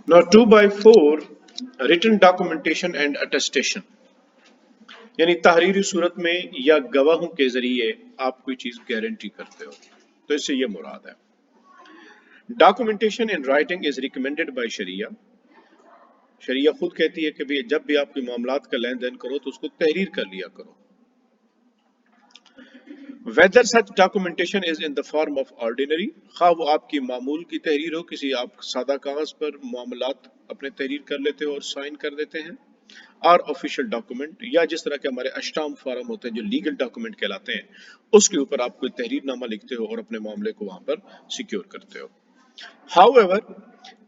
Now 2/4 written documentation and attestation यानी तहरीरी सूरत में या गवाहों के जरिए आप कोई चीज गारंटी करते हो तो इससे ये मुराद है। Documentation in writing is recommended by sharia. शरिया खुद कहती है कि भी जब भी आप कोई मामलात का लेन देन करो तो उसको तहरीर कर लिया करो। Whether such documentation is in the form of ordinary, खा वो आपकी मामूल की तहरीर हो, किसी आप सादा कागज पर मामलात अपने तहरीर कर लेते हो और साइन कर देते हैं, और ऑफिशियल डॉक्यूमेंट या जिस तरह के हमारे अष्टाम फॉर्म होते हैं जो लीगल डॉक्यूमेंट कहलाते हैं उसके ऊपर आप कोई तहरीर नामा लिखते हो और अपने मामले को वहां पर सिक्योर करते हो। However,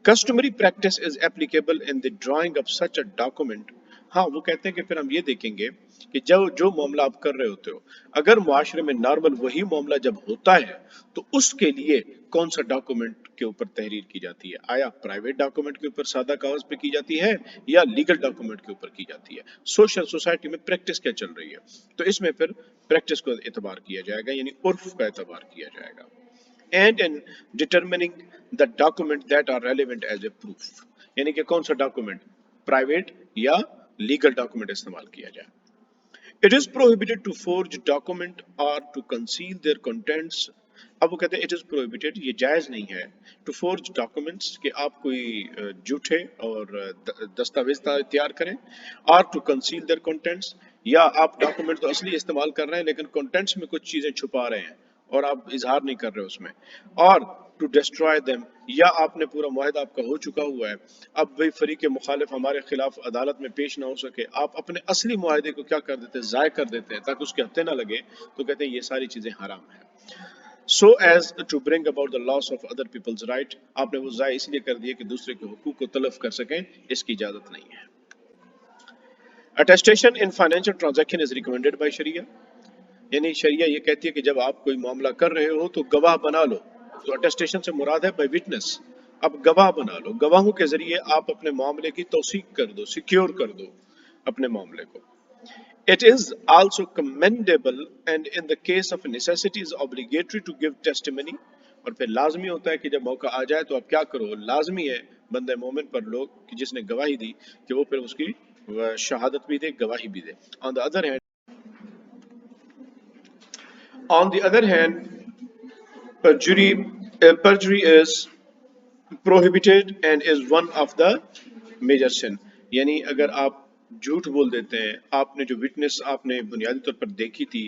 customary practice is applicable in the drawing of such a document। हाँ वो कहते हैं कि फिर हम ये देखेंगे कि जब जो मामला आप कर रहे होते हो अगर मुआशरे में नॉर्मल वही मामला जब होता है तो उसके लिए कौन सा डॉक्यूमेंट के ऊपर तहरीर की जाती है, आया प्राइवेट डॉक्यूमेंट के ऊपर सादा कागज पे की जाती है या लीगल डॉक्यूमेंट के ऊपर की जाती है। सोशल सोसाइटी में प्रैक्टिस क्या चल रही है तो इसमें फिर प्रैक्टिस को एतबार किया जाएगा यानी उर्फ का एतबार किया जाएगा। and in determining the document that are relevant as a proof यानी कि कौन सा डॉक्यूमेंट प्राइवेट या लीगल डॉक्यूमेंट इस्तेमाल किया जाए। It is prohibited to forge document और टू कंसील देयर कंटेंट्स। अब वो कहते हैं इट इज प्रोहिबिटेड, ये जायज नहीं है, टू फोर्ज डॉक्यूमेंट्स कि आप कोई झूठे और दस्तावेज तैयार करें, और टू कंसील देयर कंटेंट्स या आप डॉक्यूमेंट तो असली इस्तेमाल कर रहे हैं लेकिन कंटेंट्स में कुछ चीजें छुपा रहे हैं और आप इजहार नहीं कर रहे उसमें, और टू डिस्ट्रॉय देम या आपने पूरा मुआहदा आपका हो चुका हुआ है, अब भाई फरीक मुखालिफ हमारे खिलाफ अदालत में पेश ना हो सके, आप अपने असली मुआहदे को क्या कर देते हैं, ज़ाय कर देते हैं ताकि उसके हत्थे ना लगे, तो कहते हैं ये सारी चीज़ें हराम है। So as to bring about the loss of other people's right, आपने वो ज़ाय इसलिए कर दिए कि दूसरे के हुकूक को तलफ कर सकें, इसकी इजाज़त नहीं है। Attestation in financial transaction is recommended by sharia, यानी शरिया ये कहती है कि जब आप कोई मामला कर रहे हो तो गवाह बना लो, तो अटेस्टेशन से मुराद है बाय विटनेस, अब गवाह बना लो, गवाहों के जरिए आप अपने मामले की तौसीक कर दो, सिक्योर कर दो अपने मामले को। It is also commendable and in the case of necessity is obligatory to give testimony, और फिर लाजमी होता है कि जब मौका आ जाए तो आप क्या करो, लाजमी है बंदे मोमिन पर लोग कि जिसने गवाही दी कि वो फिर उसकी शहादत भी दे, गवाही भी दे। On the other hand On the other hand, perjury is prohibited and is one of the major sin। यानी अगर आप झूठ बोल देते हैं, आपने जो विटनेस आपने बुनियादी तौर पर देखी थी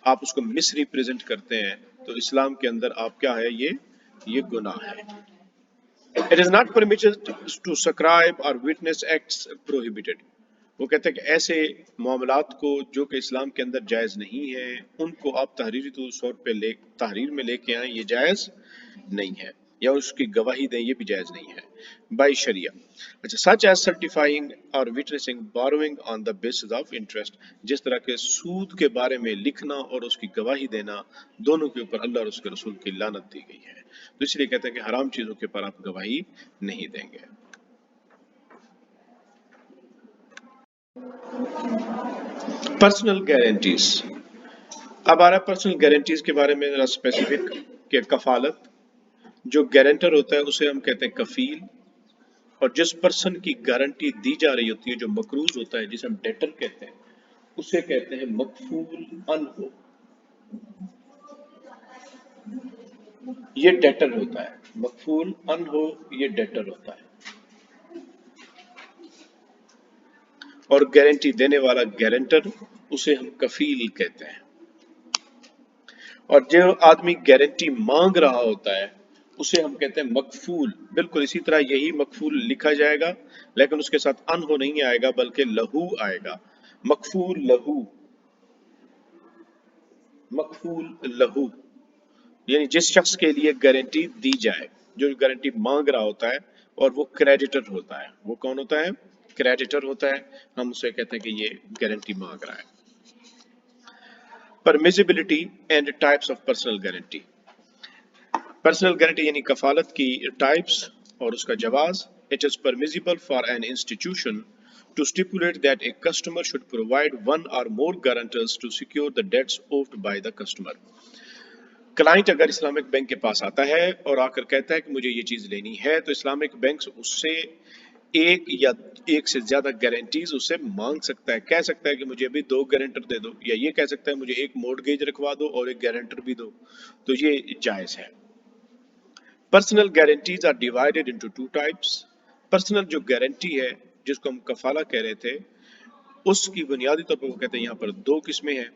आप उसको मिस रिप्रेजेंट करते हैं, तो इस्लाम के अंदर आप क्या है, ये गुनाह है। It is not permitted to subscribe और विटनेस एक्ट्स प्रोहिबिटेड, वो कहते हैं कि ऐसे मामलात को जो कि इस्लाम के अंदर जायज़ नहीं है उनको आप तहरीरी तौर पे तहरीर में लेके आए, ये जायज़ नहीं है, या उसकी गवाही दें, ये भी जायज़ नहीं है बाय शरिया। अच्छा, सच एज सर्टिफाइंग और witnessing borrowing on the basis of interest, जिस तरह के सूद के बारे में लिखना और उसकी गवाही देना, दोनों के ऊपर अल्लाह और उसके रसूल की लानत दी गई है, तो इसलिए कहते हैं कि हराम चीज़ों के ऊपर आप गवाही नहीं देंगे। पर्सनल गारंटीज, अब आ रहा है पर्सनल गारंटीज के बारे में जरा स्पेसिफिक कि कफालत, जो गारंटर होता है उसे हम कहते हैं कफील, और जिस पर्सन की गारंटी दी जा रही होती है जो मकरूज होता है जिसे हम डेटर कहते हैं उसे कहते हैं मकफूल अनहो, ये डेटर होता है, मकफूल अनहो ये डेटर होता है, और गारंटी देने वाला गारंटर उसे हम कफील कहते हैं। और जो आदमी गारंटी मांग रहा होता है उसे हम कहते हैं मकफूल। बिल्कुल इसी तरह यही मकफूल लिखा जाएगा लेकिन उसके साथ अनहो नहीं आएगा बल्कि लहू आएगा, मकफूल लहू, मकफूल लहू, यानी जिस शख्स के लिए गारंटी दी जाए, जो गारंटी मांग रहा होता है और वो क्रेडिटर होता है, वो कौन होता है, क्रेडिटर होता है, हम उसे कहते हैं कि ये गारंटी मांग रहा है। Permissibility and types of personal guarantee, personal guarantee यानी कफालत की टाइप्स और उसका जवाज। It is permissible for an institution to stipulate that a customer should provide one or more guarantors to secure the debts owed by the customer। Client अगर Islamic bank के पास आता है और आकर कहता है कि मुझे ये चीज लेनी है, तो इस्लामिक बैंक उससे एक या एक से ज्यादा गारंटीज उससे मांग सकता है, कह सकता है कि मुझे अभी 2 गारंटर दे दो, या ये कह सकता है मुझे एक मॉर्गेज रखवा दो और एक गारंटर भी दो, तो ये जायज है। Personal guarantees are divided into 2 types. Personal जो गारंटी है, जिसको हम कफाला कह रहे थे, उसकी बुनियादी तौर पर वो कहते हैं यहाँ पर 2 किस्में हैं।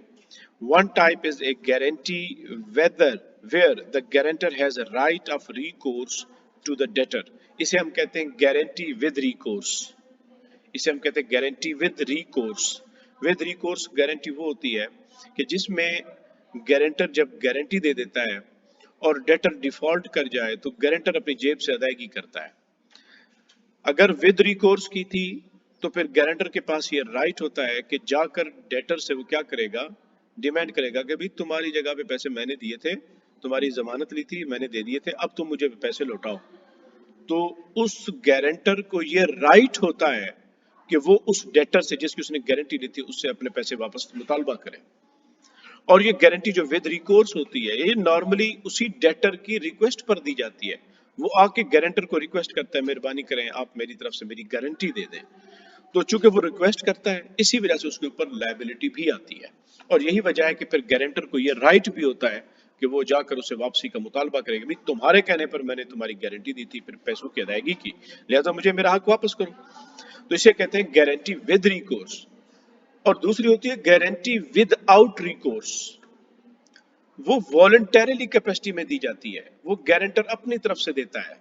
One type is a guarantee where the guarantor has a right of recourse to the debtor. इसे हम कहते हैं guarantee with recourse. इसे हम कहते हैं guarantee with recourse. With recourse guarantee वो होती है कि जिसमें guarantor जब guarantee दे देता है और debtor default कर जाए तो guarantor अपनी जेब से अदायगी करता है। अगर विद रिकोर्स की थी तो फिर गारंटर के पास ये राइट होता है कि जाकर डेटर से वो क्या करेगा, डिमांड करेगा कि भाई तुम्हारी जगह पे पैसे मैंने दिए थे, तुम्हारी जमानत ली थी, मैंने दे दिए थे, अब तुम मुझे पैसे लौटाओ। तो उस गारंटर को ये राइट होता है कि वो उस डेटर से जिसकी उसने गारंटी ली थी उससे अपने पैसे वापस मुतालबा करे। और ये गारंटी जो विद रिकोर्स होती है, ये नॉर्मली उसी डेटर की रिक्वेस्ट पर दी जाती है। वो आके गारंटर को रिक्वेस्ट करता है, मेहरबानी करें आप मेरी तरफ से मेरी गारंटी दे दें। तो चूंकि वो रिक्वेस्ट करता है, इसी वजह से उसके ऊपर लायबिलिटी भी आती है। और यही वजह है कि फिर गारंटर को ये राइट भी होता है कि वो जाकर उसे वापसी का मुतालबा करेगा, भाई तुम्हारे कहने पर मैंने तुम्हारी गारंटी दी थी, फिर पैसों की अदायगी की, लिहाजा मुझे मेरा हक वापस करो। तो इसे कहते हैं गारंटी विद रिकोर्स। और दूसरी होती है गारंटी विदाउट रिकोर्स। वो वॉलंटरीली कैपेसिटी में दी जाती है, वो गारंटर अपनी तरफ से देता है,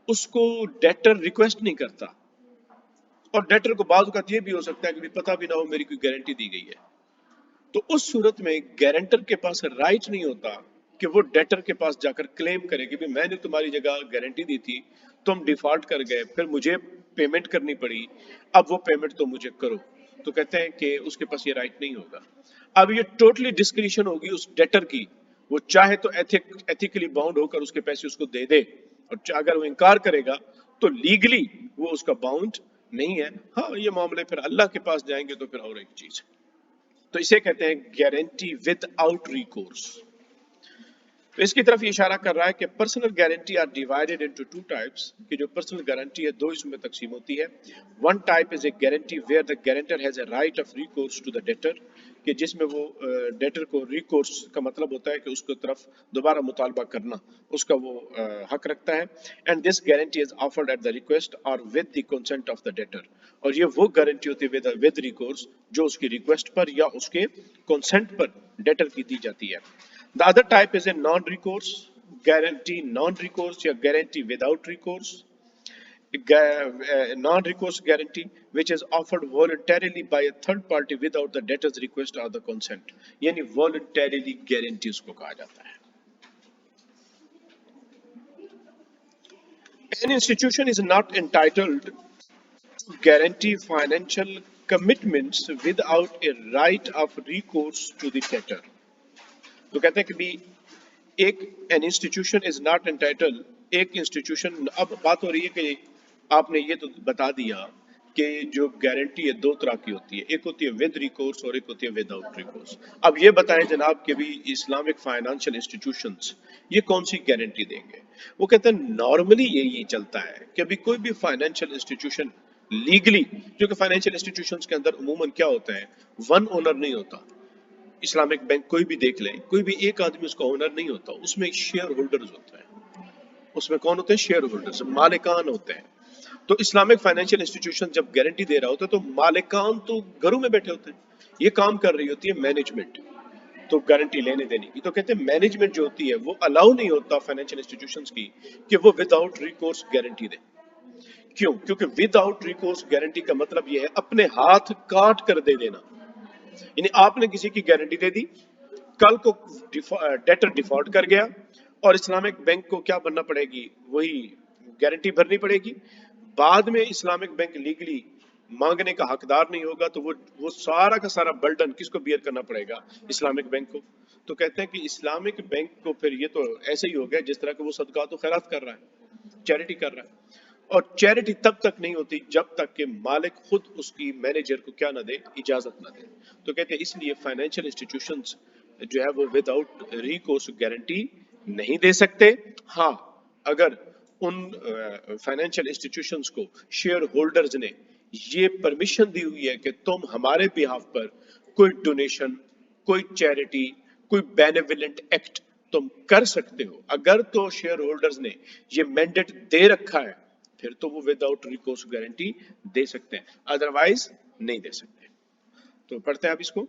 उसको डेटर रिक्वेस्ट नहीं करता। और डेटर को बाद वक्त ये भी हो सकता है कि पता भी ना हो मेरी कोई गारंटी दी गई है, तो उस सूरत में गारंटर के पास राइट नहीं होता कि वो डेटर के पास जाकर क्लेम करे कि भाई मैंने तुम्हारी जगह गारंटी दी थी, तुम डिफॉल्ट कर गए, फिर मुझे पेमेंट करनी पड़ी, अब वो पेमेंट तो मुझे करो। तो कहते हैं कि उसके पास ये राइट नहीं होगा। अब ये टोटली डिस्क्रिशन होगी उस डेटर की, वो चाहे तो एथिकली बाउंड होकर उसके पैसे उसको दे दे, और अगर वो इनकार करेगा तो लीगली वो उसका बाउंड नहीं है। हाँ, ये मामले फिर अल्लाह के पास जाएंगे तो फिर और एक चीज है। तो इसे कहते हैं गारंटी विदाउट रिकोर्स। तो इसकी तरफ ये इशारा कर रहा है कि personal guarantee are divided into 2 types, कि जो पर्सनल गारंटी है 2 इसमें तकसीम होती है। One type is a guarantee where the guarantor has a right of recourse to the debtor, कि जिसमें वो डेटर को रिकोर्स का मतलब होता है कि उसको तरफ दोबारा मुतालबा करना, उसका वो हक रखता है। And this guarantee is offered at the request और with the consent of the debtor. और ये वो गारंटी होती है विद रिकोर्स जो उसकी रिक्वेस्ट पर या उसके कंसेंट पर डेटर की दी जाती है। The other type is a non-recourse guarantee, non-recourse या guarantee without recourse. Non-recourse guarantee which is offered voluntarily by a third party without the debtor's request or the consent. यानी voluntarily guarantee उसको कहा जाता है। An institution is not entitled to guarantee financial commitments without a right of recourse to the debtor. तो कहते हैं कि भी एक an institution is not entitle, एक इंस्टीट्यूशन, अब बात हो रही है कि आपने ये तो बता दिया कि जो गारंटी है 2 तरह की होती है, एक होती है विद रिकोर्स और एक होती है विदाउट रिकोर्स। अब ये बताएं जनाब कि भी इस्लामिक फाइनेंशियल इंस्टीट्यूशंस ये कौन सी गारंटी देंगे। वो कहते हैं नॉर्मली यही चलता है कि अभी कोई भी फाइनेंशियल इंस्टीट्यूशन लीगली, क्योंकि फाइनेंशियल इंस्टीट्यूशंस के अंदर उमूमन क्या होता है, वन ओनर नहीं होता। इस्लामिक बैंक कोई भी देख लें, कोई भी एक आदमी उसका ओनर नहीं होता, उसमें शेयर होल्डर्स होते हैं। उसमें कौन होते हैं? शेयर होल्डर्स, मालिकान होते हैं। तो इस्लामिक फाइनेंशियल इंस्टीट्यूशन जब गारंटी दे रहा होता है तो मालिकान तो घरों में बैठे होते हैं, ये काम कर रही होती है मैनेजमेंट, तो गारंटी लेने देने की। तो कहते हैं मैनेजमेंट जो होती है वो अलाउ नहीं होता फाइनेंशियल इंस्टीट्यूशंस की कि वो विदाउट रिकोर्स गारंटी दे। क्यों? क्योंकि विदाउट रिकोर्स गारंटी का मतलब ये है अपने हाथ काट कर दे देना। यानी आपने किसी की गारंटी दे दी, कल को डेटर डिफॉल्ट कर गया और इस्लामिक बैंक को क्या बनना पड़ेगी, वही गारंटी भरनी पड़ेगी। बाद में इस्लामिक बैंक लीगली मांगने का हकदार नहीं होगा तो वो सारा का सारा बर्डन किसको बियर करना पड़ेगा? इस्लामिक बैंक को। तो कहते हैं कि इस्लामिक बैंक को फिर ये तो ऐसे ही हो गया जिस तरह के वो सदकात और खैरात कर रहा है, चैरिटी कर रहा है। और चैरिटी तब तक नहीं होती जब तक कि मालिक खुद उसकी मैनेजर को क्या ना दे, इजाजत ना दे। तो कहते हैं इसलिए फाइनेंशियल इंस्टीट्यूशंस जो है वो विदाउट रिकोर्स गारंटी नहीं दे सकते। हाँ, अगर उन फाइनेंशियल इंस्टीट्यूशंस को शेयर होल्डर्स ने ये परमिशन दी हुई है कि तुम हमारे बिहाफ पर कोई डोनेशन, कोई चैरिटी, कोई बेनेवोलेंट एक्ट तुम कर सकते हो, अगर तो शेयर होल्डर्स ने ये मैंडेट दे रखा है, फिर तो वो विदाउट रिकोर्स गारंटी दे सकते हैं, अदरवाइज नहीं दे सकते। तो पढ़ते हैं आप इसको।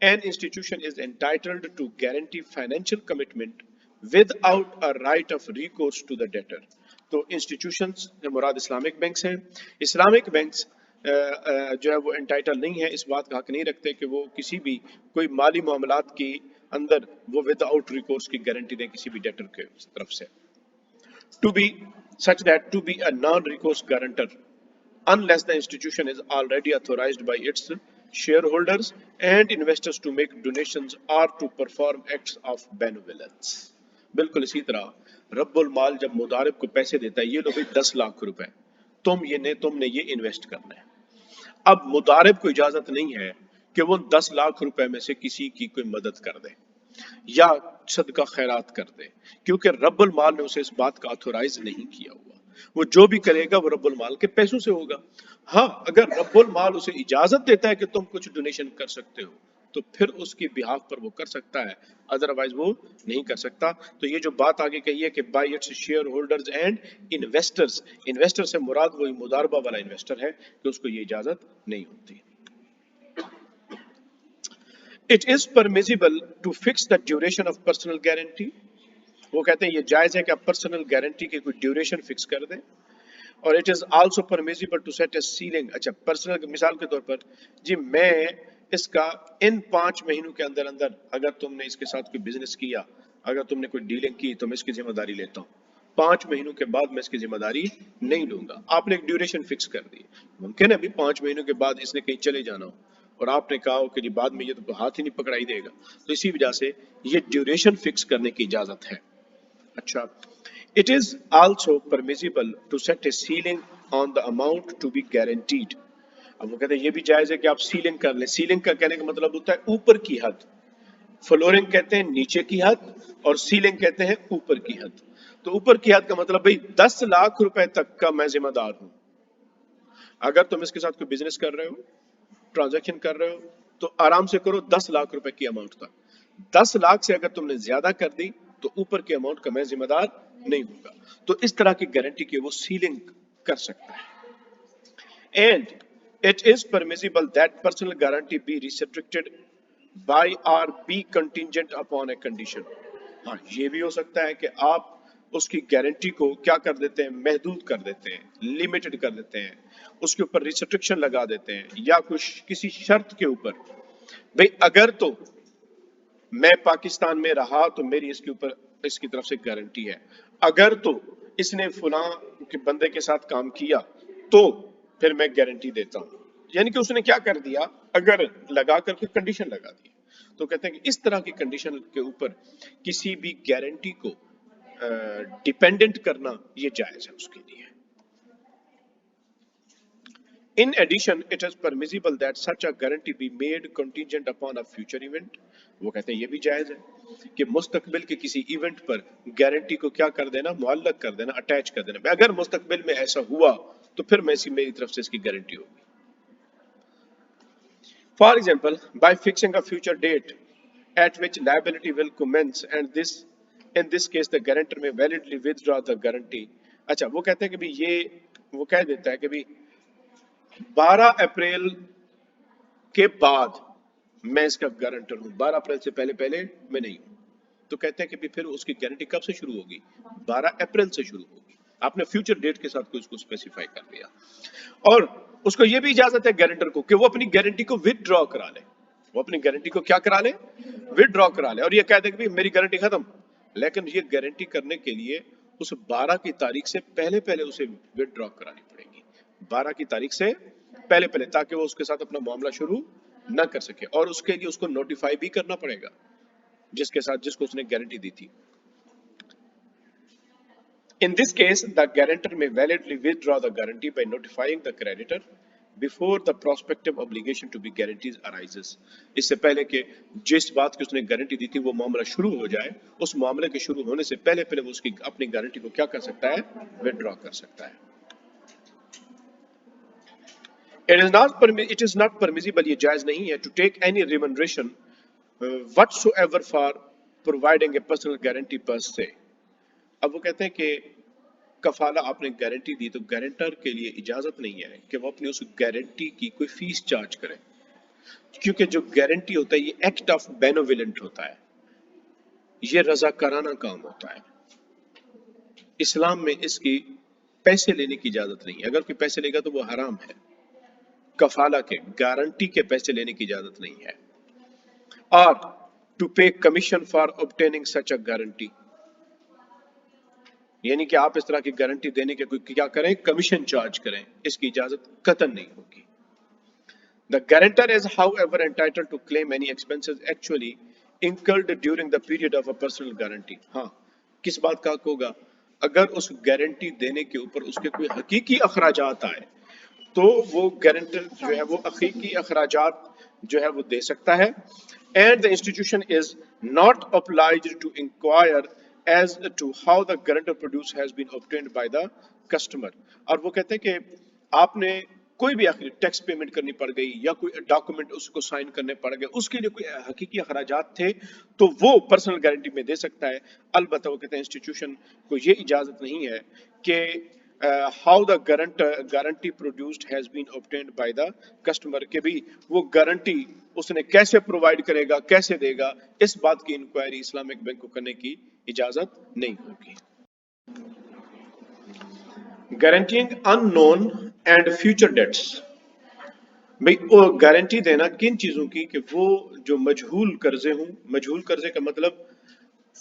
An institution is entitled to guarantee financial commitment without a right of recourse to the debtor. तो इंस्टीट्यूशंस से मुराद इस्लामिक बैंक्स हैं। इस्लामिक बैंक्स जो है वो एंटाइटल नहीं है, इस बात का हक नहीं रखते कि वो किसी भी कोई माली मामलात की अंदर वो विदाउट रिकोर्स की गारंटी दें किसी भी डेटर के तरफ से। To be such that to be a non-recourse guarantor unless the institution is already authorized by its shareholders and investors to make donations or to perform acts of benevolence। बिल्कुल इसी तरह रब्बुल माल जब मुदारिब को पैसे देता है, ये लो भाई 10 लाख रुपए, तुमने ये इन्वेस्ट करना है। अब मुदारिब को इजाजत नहीं है कि वो 10 लाख रुपए में से किसी की कोई मदद कर दे या सदका खैरात कर दे, क्योंकि रब्बुल माल ने उसे इस बात का ऑथोराइज नहीं किया हुआ। वो जो भी करेगा वो रब्बुल माल के पैसों से होगा। हाँ, अगर रब्बुल माल उसे इजाजत देता है कि तुम कुछ डोनेशन कर सकते हो, तो फिर उसकी बिहाफ पर वो कर सकता है, अदरवाइज वो नहीं कर सकता। तो ये जो बात आगे कही है कि bye its share holders and investors, investor से मुराद वही मुदारबा वाला इन्वेस्टर है कि उसको ये इजाजत नहीं होती। It is permissible to fix the duration of personal guarantee। वो कहते हैं ये जायज है कि आप पर्सनल गारंटी की कोई ड्यूरेशन फिक्स कर दें। और it is also permissible to set a ceiling. अच्छा, पर्सनल मिसाल के तौर पर जी मैं इसका इन 5 महीनों के अंदर अंदर अगर तुमने इसके साथ कोई बिजनेस किया, अगर तुमने कोई डीलिंग की, तो मैं इसकी जिम्मेदारी लेता हूँ। 5 महीनों के बाद मैं इसकी जिम्मेदारी नहीं लूंगा। आपने एक ड्यूरेशन फिक्स कर दी। मुमकिन है अभी 5 महीनों के बाद इसने कहीं चले जाना हो और आपने कहा हो कि जी बाद में ये तो हाथ ही नहीं पकड़ाई देगा, तो इसी वजह से ये ड्यूरेशन फिक्स करने की इजाजत है। अच्छा, it is also permissible to set a ceiling on the amount to be guaranteed। अब वो कहते हैं ये भी जायज है कि आप सीलिंग कर लें। सीलिंग का कहने का मतलब होता है ऊपर की हद। फ्लोरिंग कहते हैं नीचे की हद और सीलिंग कहते हैं ऊपर की हद। तो ऊपर की हद का मतलब भाई 10 लाख रुपए तक का मैं जिम्मेदार हूं। अगर तुम इसके साथ कोई बिजनेस कर रहे हो, ट्रांजैक्शन कर रहे हो, तो आराम से करो 10 लाख रुपए की अमाउंट तक। 10 लाख से अगर तुमने ज्यादा कर दी तो ऊपर के अमाउंट का मैं जिम्मेदार नहीं होगा। तो इस तरह की गारंटी की वो सीलिंग कर सकता है। And it is permissible that personal guarantee be restricted by or be contingent upon a condition. हाँ, ये भी हो सकता है कि आप उसकी गारंटी को क्या कर देते हैं, महदूद कर देते हैं, लिमिटेड कर देते हैं, उसके ऊपर रिस्ट्रिक्शन लगा देते हैं, या कुछ किसी शर्त के ऊपर। भाई अगर तो मैं पाकिस्तान में रहा तो मेरी इसके ऊपर इसकी तरफ से गारंटी है, अगर तो इसने फलां के बंदे के साथ काम किया तो फिर मैं गारंटी देता हूं। यानी कि उसने क्या कर दिया, अगर लगा करके कंडीशन लगा दी। तो कहते हैं कि इस तरह की कंडीशन के ऊपर किसी भी गारंटी को डिपेंडेंट करना ये जायज है उसके लिए। In addition, it is permissible that such a guarantee be made contingent upon a future event। वो कहते हैं ये भी जायज है कि मुस्तकबिल के किसी इवेंट पर गारंटी को क्या कर देना, मुअल्लक कर देना, अटैच कर देना। अगर मुस्तकबिल में ऐसा हुआ तो फिर मेरी तरफ से इसकी गारंटी होगी। For example, by fixing a future date at which liability will commence and in this case the guarantor may validly withdraw the guarantee। अच्छा, वो कहते हैं कि भी ये वो कह देता है कि भी 12 अप्रैल के बाद मैं इसका गारंटर हूं, 12 अप्रैल से पहले पहले मैं नहीं हूं। तो कहते हैं कि फिर उसकी गारंटी कब से शुरू होगी, 12 अप्रैल से शुरू होगी। आपने फ्यूचर डेट के साथ कोई उसको स्पेसिफाई कर दिया। और उसको यह भी इजाजत है गारंटर को कि वो अपनी गारंटी को विदड्रॉ करा ले। वो अपनी गारंटी को क्या करा ले, विदड्रॉ करा ले। और ये कह दे कि मेरी गारंटी खत्म, लेकिन ये गारंटी करने के लिए उस 12 की तारीख से पहले पहले उसे विदड्रॉ करानी पड़ेगी, 12 की तारीख से पहले पहले, ताकि वो उसके साथ अपना मामला शुरू ना कर सके। और उसके लिए उसको नोटिफाई भी करना पड़ेगा जिसको उसने गारंटी दी थी। In this case, the guarantor may validly withdraw the guarantee by notifying the creditor before the prospective obligation to be guarantees arises. इससे पहले कि जिस बात की उसने गारंटी दी थी वो मामला शुरू हो जाए, उस मामले के शुरू होने से पहले पहले वो उसकी अपनी गारंटी को क्या कर सकता है, विथड्रॉ कर सकता है. It is not permissible, ये जायज नहीं है, to take any remuneration whatsoever for providing a personal guarantee per se. अब वो कहते हैं कि कफाला आपने गारंटी दी तो गारंटर के लिए इजाजत नहीं है कि वो अपनी उस गारंटी की कोई फीस चार्ज करे, क्योंकि जो गारंटी होता है ये एक्ट ऑफ बेनोविलेंट होता है, ये रजाकाराना काम होता है. इस्लाम में इसकी पैसे लेने की इजाजत नहीं है. अगर कोई पैसे लेगा तो वो हराम है. कफाला के गारंटी के पैसे लेने की इजाजत नहीं है. और टू पे commission for obtaining such a guarantee, यानी कि आप इस तरह की गारंटी देने के कोई क्या करें, कमीशन चार्ज करें, इसकी इजाजत कतई नहीं होगी. The guarantor is however entitled to claim any expenses actually incurred during the period of a personal guarantee. हाँ, किस बात का हक होगा, अगर उस गारंटी देने के ऊपर उसके कोई हकीकी अखराजात आए तो वो गारंटर जो है वो हकीकी अखराजात जो है वो दे सकता है. And the institution is not obliged to inquire as to how the guarantor produce has been obtained by the customer. और वो कहते हैं कि आपने कोई भी आखिर टैक्स पेमेंट करनी पड़ गई या कोई डॉक्यूमेंट उसको साइन करने पड़ गए, उसके लिए कोई हकीकी अखराजात थे तो वो पर्सनल गारंटी में दे सकता है. अलबत्ता वो कहते हैं इंस्टीट्यूशन को ये इजाजत नहीं है कि how the guarantee produced has been obtained by the customer, के भी वो गारंटी उसने कैसे प्रोवाइड करेगा, कैसे देगा, इस बात की इंक्वायरी इस्लामिक बैंक को करने की इजाजत नहीं होगी. Guaranteeing unknown and future debts, भाई वो गारंटी देना किन चीजों की कि वो जो मजहूल कर्जे हों. मजहूल कर्जे का मतलब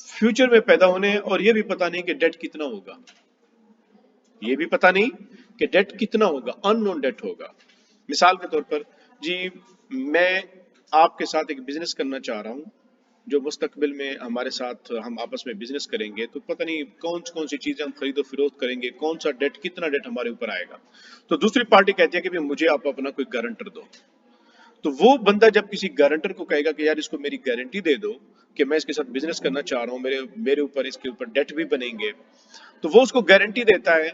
फ्यूचर में पैदा होने और ये भी पता नहीं कि डेट कितना होगा, ये भी पता नहीं कि डेट कितना होगा, अननोन डेट होगा. मिसाल के तौर पर जी मैं आपके साथ एक बिजनेस करना चाह रहा हूं जो मुस्तकबिल में हमारे साथ हम आपस में बिजनेस करेंगे, तो पता नहीं कौन सी चीजें हम खरीदो फरोख्त करेंगे, कौन सा डेट कितना डेट हमारे ऊपर आएगा. तो दूसरी पार्टी कहती है कि भाई मुझे आप अपना कोई गारंटर दो. तो वो बंदा जब किसी गारंटर को कहेगा कि यार इसको मेरी गारंटी दे दो कि मैं इसके साथ बिजनेस करना चाह रहा हूँ, मेरे ऊपर इसके ऊपर डेट भी बनेंगे, तो वो उसको गारंटी देता है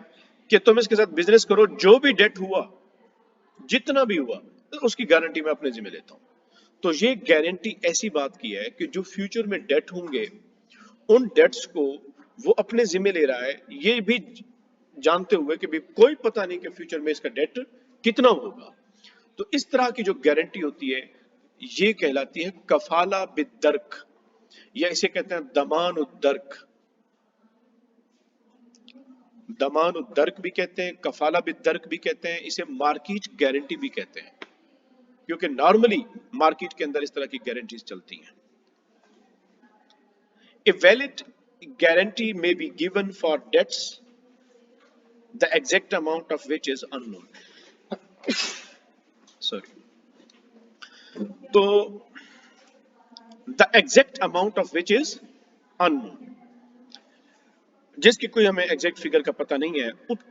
कि तुम इसके साथ बिजनेस करो, जो भी डेट हुआ जितना भी हुआ तो उसकी गारंटी मैं अपने जिम्मे लेता हूं. तो ये गारंटी ऐसी बात की है कि जो फ्यूचर में डेट होंगे उन डेट्स को वो अपने जिम्मे ले रहा है, ये भी जानते हुए कि भी कोई पता नहीं कि फ्यूचर में इसका डेट कितना होगा. तो इस तरह की जो गारंटी होती है ये कहलाती है कफाला बिद्दर्क, या इसे कहते हैं दमान उद्दर्क. दमान उद्दर्क भी कहते हैं, कफाला बिद्दर्क भी कहते हैं, इसे मार्केट गारंटी भी कहते हैं, क्योंकि नॉर्मली मार्केट के अंदर इस तरह की गारंटीज चलती हैं. A valid guarantee may be given for debts the exact amount of which is unknown. Sorry. तो the exact amount of which is unknown, जिसकी कोई हमें एग्जैक्ट फिगर का पता नहीं है,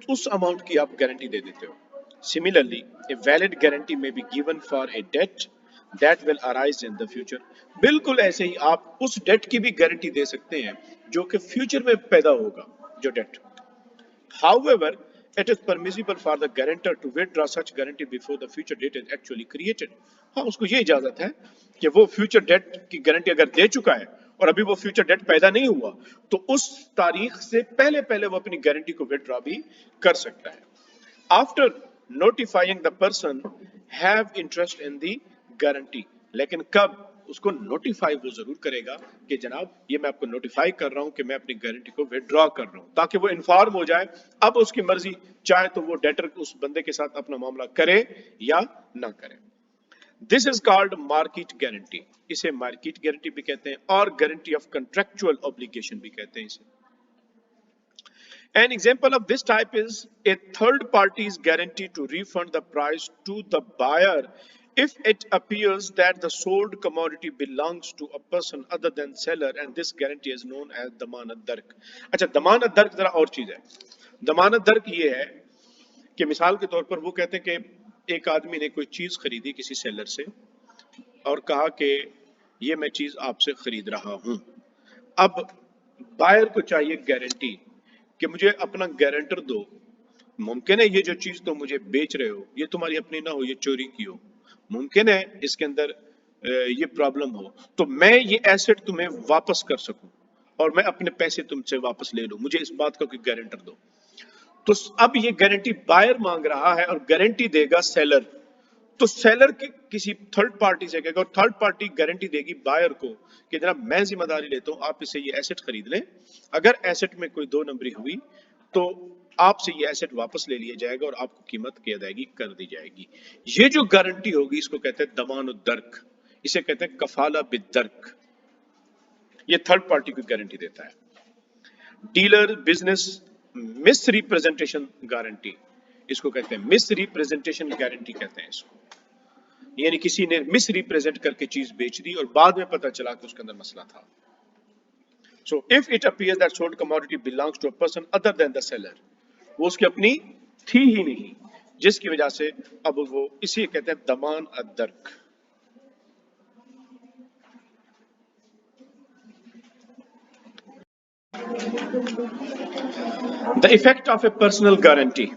उस अमाउंट की आप गारंटी दे देते हो. Similarly, a valid guarantee may be given for a debt that will arise in the future. बिल्कुल ऐसे ही आप उस डेट की भी गारंटी दे सकते हैं जो कि फ्यूचर में पैदा होगा जो date. However, it is permissible for the guarantor to withdraw such guarantee before the future debt is actually created. हाँ, उसको ये इजाजत है कि वो फ्यूचर डेट की गारंटी अगर दे चुका है और अभी वो फ्यूचर डेट पैदा नहीं हुआ तो उस तारीख से पहले पहले वो अपनी गारंटी को विथड्रॉ भी कर सकता है. After notifying the person have interest in the guarantee, लेकिन कब उसको नोटिफाई वो जरूर करेगा कि जनाब ये मैं आपको नोटिफाई कर रहा हूं कि मैं अपनी गारंटी को विथड्रॉ कर रहा हूं, ताकि वो इन्फॉर्म हो जाए. अब उसकी मर्जी, चाहे तो वो डेटर उस बंदे के साथ अपना मामला करे या ना करे. This is called market guarantee, इसे मार्केट गारंटी भी कहते हैं और गारंटी ऑफ कंट्रैक्चुअल ऑब्लिगेशन भी कहते हैं इसे. An example of this type is a third party's guarantee to refund the price to the buyer if it appears that the sold commodity belongs to a person other than seller, and this guarantee is known as दमानत दर्क. अच्छा, दमानत dark जरा और चीज है. दमानत dark ये है कि मिसाल के तौर पर वो कहते हैं कि ایک آدمی نے کوئی چیز خریدی کسی سیلر سے اور کہا کہ یہ میں چیز آپ سے خرید رہا ہوں. اب بائر کو چاہیے گارنٹی کہ مجھے اپنا گارنٹر دو. ممکن ہے یہ جو چیز تم مجھے بیچ رہے ہو یہ تمہاری اپنی نہ ہو، یہ چوری کی ہو، ممکن ہے اس کے اندر یہ پرابلم ہو، تو میں یہ ایسٹ تمہیں واپس کر سکوں اور میں اپنے پیسے تم سے واپس لے لوں، مجھے اس بات کا کوئی گارنٹر دو. تو اب یہ گارنٹی بائر مانگ رہا ہے اور گارنٹی دے گا سیلر. تو سیلر کسی تھرڈ پارٹی سے کہے گا اور تھرڈ پارٹی گارنٹی دے گی بائر کو کہ جناب میں ذمہ داری لیتا ہوں، آپ اس سے یہ ایسٹ خرید لیں، اگر ایسٹ میں کوئی دو نمبری ہوئی تو آپ سے یہ ایسٹ واپس لے لیا جائے گا اور آپ کو قیمت کی ادائیگی کر دی جائے گی. یہ جو گارنٹی ہوگی اس کو کہتے ہیں ضمان الدرک، اسے کہتے ہیں کفالہ بالدرک. یہ تھرڈ پارٹی کو گارنٹی دیتا ہے. ڈیلر بزنس مس ریپرزنٹیشن گارنٹی، اس کو کہتے ہیں مس ریپرزنٹیشن گارنٹی کہتے ہیں اس کو، یعنی کسی نے مس ریپرزینٹ کر کے چیز بیچ دی اور بعد میں پتہ چلا کہ اس کے اندر مسئلہ تھا. So if it appears that sold commodity belongs to a person other than the seller، وہ اس کی اپنی تھی ہی نہیں، جس کی وجہ سے اب وہ اسی کہتے ہیں ضمان الدرک. The effect of a personal guarantee.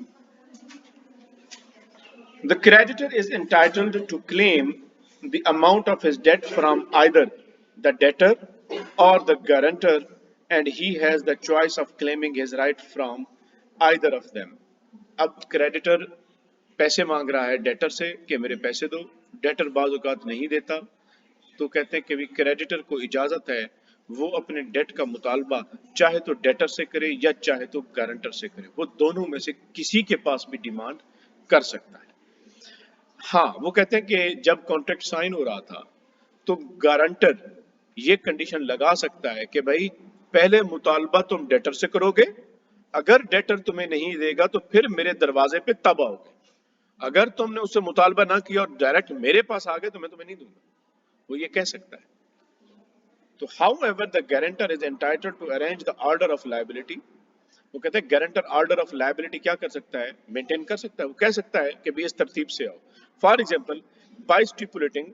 The creditor is entitled to claim the amount of his debt from either the debtor or the guarantor, and he has the choice of claiming his right from either of them. اب creditor پیسے مانگ رہا ہے debtor سے کہ میرے پیسے دو، debtor بعض اوقات نہیں دیتا، تو کہتے ہیں کہ کریڈیٹر کو اجازت ہے وہ اپنے ڈیٹ کا مطالبہ چاہے تو ڈیٹر سے کرے یا چاہے تو گارنٹر سے کرے، وہ دونوں میں سے کسی کے پاس بھی ڈیمانڈ کر سکتا ہے. ہاں وہ کہتے ہیں کہ جب کانٹریکٹ سائن ہو رہا تھا تو گارنٹر یہ کنڈیشن لگا سکتا ہے کہ بھائی پہلے مطالبہ تم ڈیٹر سے کرو گے، اگر ڈیٹر تمہیں نہیں دے گا تو پھر میرے دروازے پہ تب آؤ گے، اگر تم نے اس سے مطالبہ نہ کیا اور ڈائریکٹ میرے پاس آ گئے تو میں تمہیں نہیں دوں گا، وہ یہ کہہ سکتا ہے. تو however the guarantor is entitled to arrange the order of liability. وہ کہتے ہیں گارنٹر آرڈر آف لائبلٹی کیا کر سکتا ہے، مینٹین کر سکتا ہے، وہ کہہ سکتا ہے کہ بھی اس ترتیب سے آؤ. For example by stipulating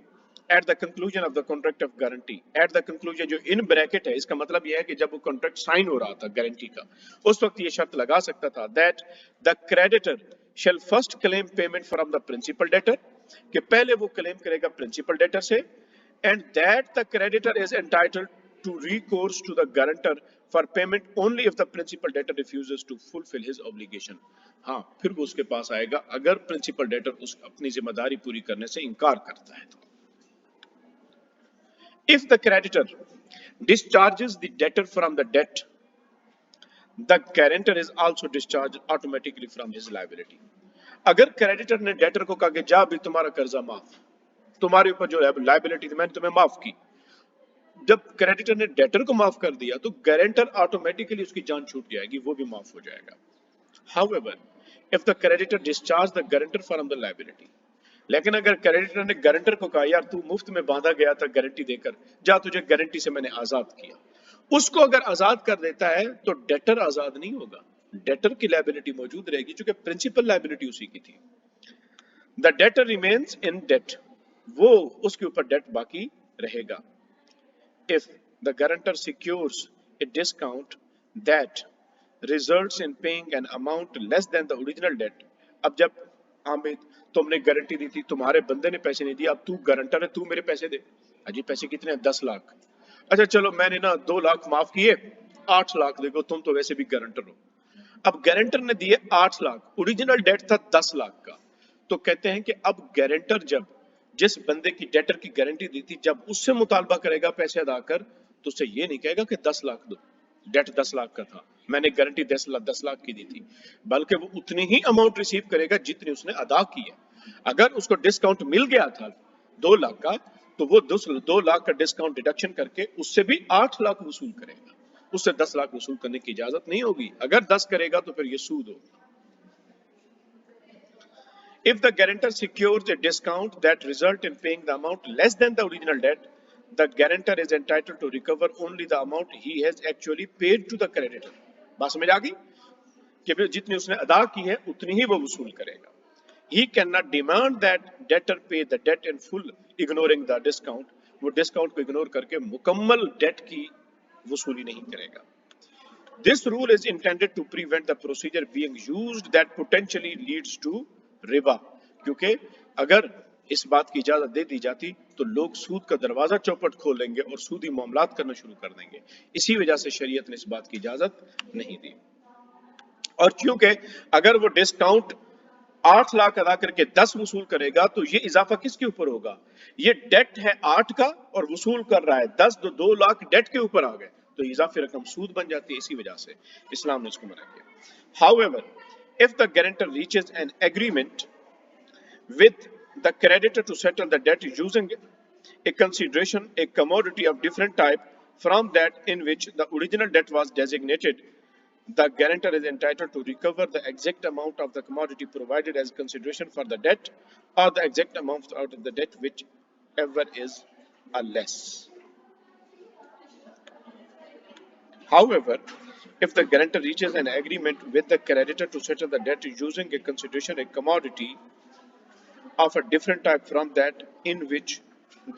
at the conclusion of the contract of guarantee, at the conclusion جو ان بریکٹ ہے اس کا مطلب یہ ہے کہ جب وہ کانٹریکٹ سائن ہو رہا تھا گارنٹی کا اس وقت یہ شرط لگا سکتا تھا that the creditor shall first claim payment from the principal debtor, کہ پہلے وہ کلیم کرے گا پرنسپل ڈیٹر سے، and that the creditor is entitled to recourse to the guarantor for payment only if the principal debtor refuses to fulfill his obligation. ہاں پھر وہ اس کے پاس آئے گا اگر پرنسپل ڈیٹر اس اپنی ذمہ داری پوری کرنے سے انکار کرتا ہے تو. If the creditor discharges the debtor from the debt, the guarantor is also discharged automatically from his liability. اگر کریڈیٹر نے ڈیٹر کو کہا کہ جا بھی تمہارا قرضہ معاف، تمہارے اوپر جو لائبلٹی تھی میں نے تمہیں معاف کی، جب کریڈیٹر نے ڈیٹر کو معاف کر دیا تو گارنٹر آٹومیٹیکلی اس کی جان چھوٹ جائے گی، وہ بھی معاف ہو جائے گا. However, if the creditor discharge the guarantor from the liability، لیکن اگر کریڈیٹر نے گارنٹر کو کہا یار تو مفت میں باندھا گیا تھا گارنٹی دے کر، جا تجھے گارنٹی سے میں نے آزاد کیا، اس کو اگر آزاد کر دیتا ہے تو ڈیٹر آزاد نہیں ہوگا، ڈیٹر کی لائبلٹی موجود رہے گی چونکہ پرنسپل لائبلٹی اسی کی تھی. The debtor remains in debt، وہ اس کے اوپر ڈیٹ باقی رہے گا. If the guarantor secures a discount that results in paying an amount less than the original debt، اب جب حامد تم نے گارنٹی دی تھی، تمہارے بندے نے پیسے نہیں دیا، اب تو گارنٹر ہے، تو میرے پیسے دے. اجی پیسے کتنے ہیں؟ 10 لاکھ. اچھا چلو میں نے نا 2 لاکھ معاف کیے، 8 لاکھ دے گو، تم تو ویسے بھی گارنٹر ہو. اب گارنٹر نے دیے 8 لاکھ، اوریجنل ڈیٹ تھا 10 لاکھ کا، تو کہتے ہیں کہ اب گارنٹر جب جس بندے کی ڈیٹر کی گارنٹی دی تھی جب اس سے مطالبہ کرے گا پیسے ادا کر تو اسے یہ نہیں کہے گا کہ 10 لاکھ دو، ڈیٹ 10 لاکھ کا تھا، میں نے گارنٹی 10 لاکھ کی دی تھی، بلکہ وہ اتنی ہی اماؤنٹ ریسیو کرے گا جتنی اس نے ادا کی ہے. اگر اس کو ڈسکاؤنٹ مل گیا تھا 2 لاکھ کا تو وہ 2 لاکھ کا ڈسکاؤنٹ ڈیڈکشن کر کے اس سے بھی 8 لاکھ وصول کرے گا، اس سے 10 لاکھ وصول کرنے کی اجازت نہیں ہوگی. اگر 10 کرے گا تو پھر یہ سود ہوگا. If the guarantor secures a discount that result in paying the amount less than the original debt, the guarantor is entitled to recover only the amount he has actually paid to the creditor. بات سمجھ آ گئی کہ جتنی اس نے ادا کی ہے اتنی ہی وہ وصول کرے گا. He cannot demand that debtor pay the debt in full ignoring the discount. वो डिस्काउंट को इग्नोर करके मुकम्मल डेट की वसूली नहीं करेगा. This rule is intended to prevent the procedure being used that potentially leads to riba. क्योंकि अगर इस बात की इजाजत दे दी जाती तो लोग सूद का दरवाजा चौपट खोल लेंगे और सूदी मामलात करना शुरू कर देंगे. इसी वजह से शरीयत ने इस बात की इजाजत नहीं दी. और क्योंकि अगर वो डिस्काउंट 8 लाख अदा करके 10 वसूल करेगा तो ये इजाफा किसके ऊपर होगा? ये डेट है 8 का और वसूल कर रहा है 10, तो 2 लाख डेट के ऊपर आ गए, तो इजाफी रकम सूद बन जाती है. इसी वजह से इस्लाम ने इसको मना किया. However, if the guarantor reaches an agreement with the creditor to settle the debt using a consideration, a commodity of different type from that in which the original debt was designated, the guarantor is entitled to recover the exact amount of the commodity provided as consideration for the debt or the exact amount out of the debt whichever is less. However, if the guarantor reaches an agreement with the creditor to settle the debt using a consideration, a commodity of a different type from that in which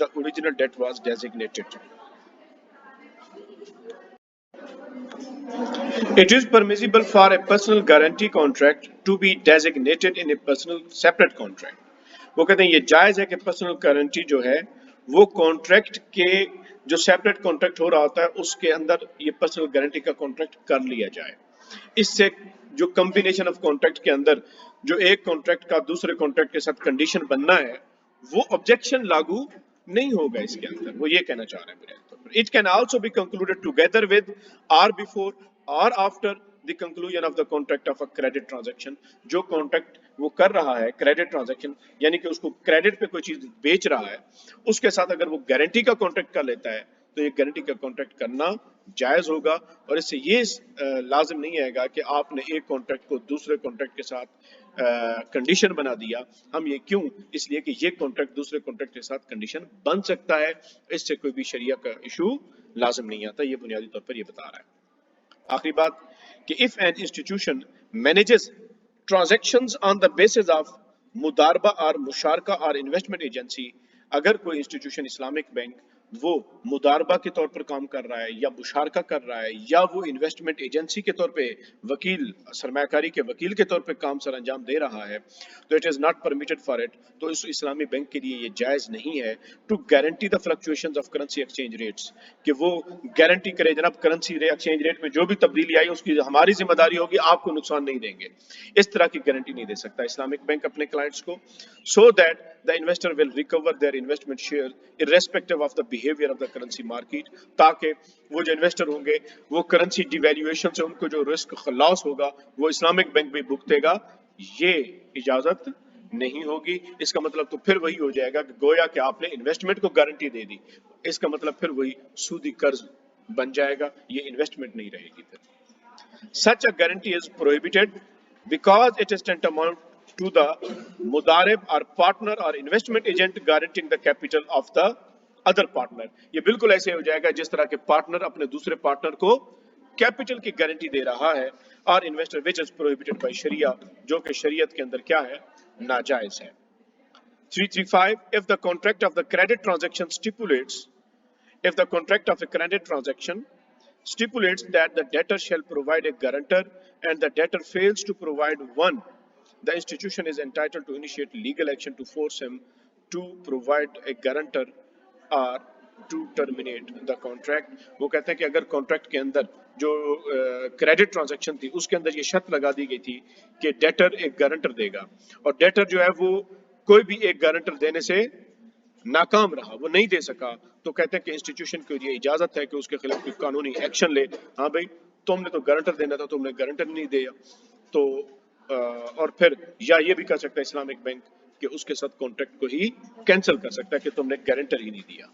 the original debt was designated, it is permissible for a personal guarantee contract to be designated in a personal separate contract. वो कहते हैं ये जायज है कि personal guarantee जो है वो कॉन्ट्रैक्ट के जो सेपरेट कॉन्ट्रैक्ट हो रहा होता है उसके अंदर ये पर्सनल गारंटी का कॉन्ट्रैक्ट कर लिया जाए. इससे जो कॉम्बिनेशन ऑफ कॉन्ट्रैक्ट के अंदर जो एक कॉन्ट्रैक्ट का दूसरे कॉन्ट्रैक्ट के साथ कंडीशन बनना है वो ऑब्जेक्शन लागू नहीं होगा इसके अंदर. वो ये कहना चाह रहे हैं बुनियादी तौर पर. It can also be concluded together with और बिफोर और after the conclusion of the contract of a credit transaction. जो कॉन्ट्रैक्ट वो कर रहा है क्रेडिट ट्रांजैक्शन यानी कि उसको क्रेडिट पे कोई चीज बेच रहा है उसके साथ अगर वो गारंटी का कॉन्ट्रैक्ट कर लेता है तो ये गारंटी का कॉन्ट्रैक्ट करना जायज होगा. और इससे ये लाजिम नहीं आएगा कि आपने एक कॉन्ट्रैक्ट को दूसरे कॉन्ट्रैक्ट के साथ कंडीशन बना दिया. हम ये क्यों? इसलिए कि ये कॉन्ट्रैक्ट दूसरे कॉन्ट्रैक्ट के साथ कंडीशन बन सकता है. इससे कोई भी शरिया का इशू लाजिम नहीं आता. ये बुनियादी तौर पर ये बता रहा है. आखिरी बात कि if an institution manages transactions on the basis of मुदारबा और मुशारका और इन्वेस्टमेंट एजेंसी, अगर कोई इंस्टीट्यूशन इस्लामिक बैंक वो मुदारबा के तौर पर काम कर रहा है या मुशारका कर रहा है या वो इन्वेस्टमेंट एजेंसी के तौर पे वकील सरमायाकारी के वकील के तौर पे काम सर अंजाम दे रहा है तो it is not permitted for it. तो इस इस्लामी बैंक के लिए ये जायज़ नहीं है to guarantee the fluctuations of currency exchange rates कि वो गारंटी करे जनाब करेंसी एक्सचेंज रेट में जो भी तब्दीली आई उसकी हमारी जिम्मेदारी होगी, आपको नुकसान नहीं देंगे. इस तरह की गारंटी नहीं दे सकता इस्लामिक बैंक अपने क्लाइंट्स को. So that the investor will recover their investment share irrespective of the behavior of the currency market, ताकि वो जो इन्वेस्टर होंगे वो करेंसी डिवैल्यूएशन से उनको जो रिस्क लॉस होगा वो इस्लामिक बैंक भी भुगतेगा. ये इजाजत नहीं होगी. इसका मतलब तो फिर वही हो जाएगा कि गोया कि आपने इन्वेस्टमेंट को गारंटी दे दी. इसका मतलब फिर वही सूदी कर्ज बन जाएगा. ये इन्वेस्टमेंट नहीं रहेगी. फिर such a guarantee is prohibited because it is tantamount to the mudarib or partner or investment agent guaranteeing the capital of the other partner. ये बिल्कुल ऐसे हो जाएगा जिस तरह के पार्टनर अपने दूसरे पार्टनर को कैपिटल की गारंटी दे रहा है और investor which is prohibited by sharia, जो कि शरीयत के अंदर क्या है, नाजायज है. 335 if the contract of the credit transaction stipulates that the debtor shall provide a guarantor and the debtor fails to provide one, the institution is entitled to initiate legal action to force him to provide a guarantor or to terminate the contract. वो कहते हैं कि अगर contract के अंदर जो credit transaction थी उसके अंदर ये शर्त लगा दी गई थी कि डेटर एक गारंटर देगा और डेटर जो है वो कोई भी एक गारंटर देने से नाकाम रहा, वो नहीं दे सका, तो कहते हैं कि इंस्टीट्यूशन को ये इजाजत है कि उसके खिलाफ कोई कानूनी एक्शन ले. हाँ भाई तुमने तो गारंटर देना था, तुमने गारंटर नहीं दिया. तो और फिर या ये भी कर सकता है इस्लामिक बैंक कि उसके साथ कॉन्ट्रैक्ट को ही कैंसिल कर सकता है कि तुमने गारंटर ही नहीं दिया.